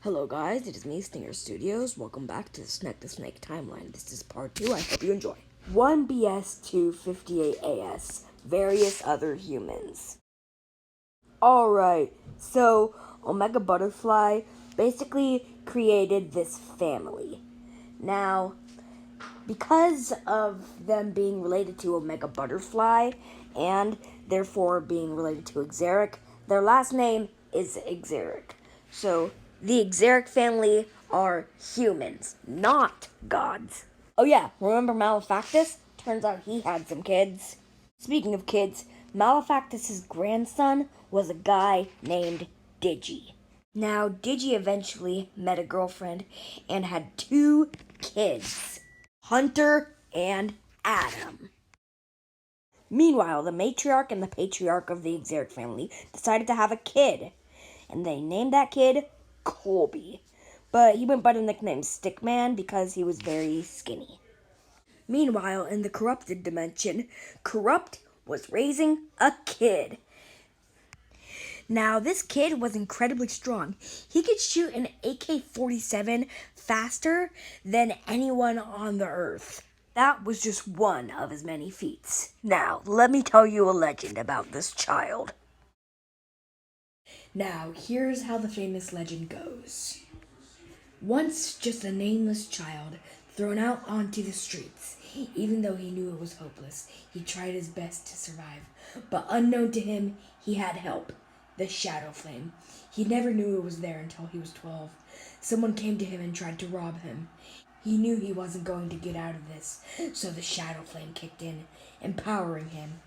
Hello guys, it is me, Stinger Studios. Welcome back to the Snek timeline. This is part 2. I hope you enjoy. 1BS258AS. Various other humans. Alright, so Omega Butterfly basically created this family. Now, because of them being related to Omega Butterfly and therefore being related to Xeric, their last name is Xeric. So, the Xeric family are humans, not gods. Oh yeah, remember Malefactus? Turns out he had some kids. Speaking of kids, Malefactus's grandson was a guy named Digi. Now, Digi eventually met a girlfriend and had 2 kids, Hunter and Adam. Meanwhile, the matriarch and the patriarch of the Xeric family decided to have a kid, and they named that kid Colby. But he went by the nickname Stickman because he was very skinny. Meanwhile, in the corrupted dimension, Corrupt was raising a kid. Now, this kid was incredibly strong. He could shoot an AK-47 faster than anyone on the earth. That was just one of his many feats. Now, let me tell you a legend about this child. Now, here's how the famous legend goes. Once just a nameless child thrown out onto the streets. Even though he knew it was hopeless, he tried his best to survive. But unknown to him, he had help. The Shadow Flame. He never knew it was there until he was 12. Someone came to him and tried to rob him. He knew he wasn't going to get out of this, so the Shadow Flame kicked in, empowering him.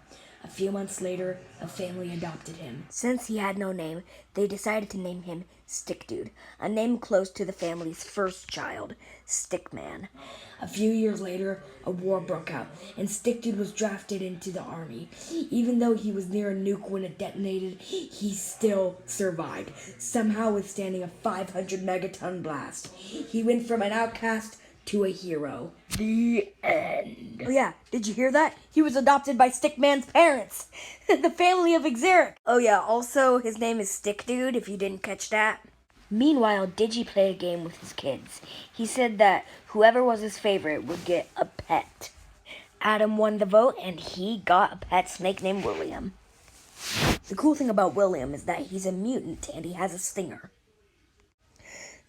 A few months later, a family adopted him. Since he had no name, they decided to name him Stick Dude, a name close to the family's first child, Stickman. A few years later, a war broke out, and Stick Dude was drafted into the army. Even though he was near a nuke when it detonated, he still survived, somehow withstanding a 500 megaton blast. He went from an outcast to a hero. The end. Oh yeah, did you hear that? He was adopted by Stickman's parents. The family of Xeric. Oh yeah, also his name is Stick Dude, if you didn't catch that. Meanwhile, Digi played a game with his kids. He said that whoever was his favorite would get a pet. Adam won the vote and he got a pet snake named William. The cool thing about William is that he's a mutant and he has a stinger.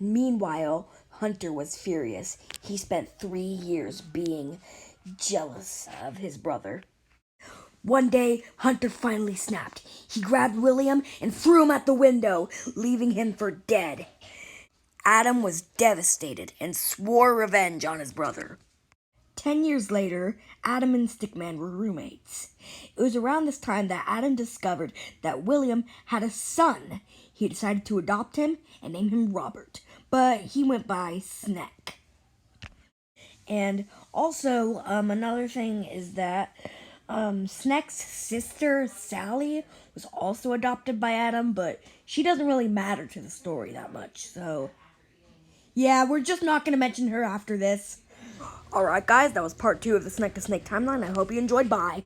Meanwhile, Hunter was furious. He spent 3 years being jealous of his brother. One day, Hunter finally snapped. He grabbed William and threw him out the window, leaving him for dead. Adam was devastated and swore revenge on his brother. 10 years later, Adam and Stickman were roommates. It was around this time that Adam discovered that William had a son. He decided to adopt him and name him Robert, but he went by Snek. And also, another thing is that Snek's sister, Sally, was also adopted by Adam, but she doesn't really matter to the story that much, so yeah, we're just not going to mention her after this. Alright guys, that was part 2 of the Snek timeline. I hope you enjoyed. Bye.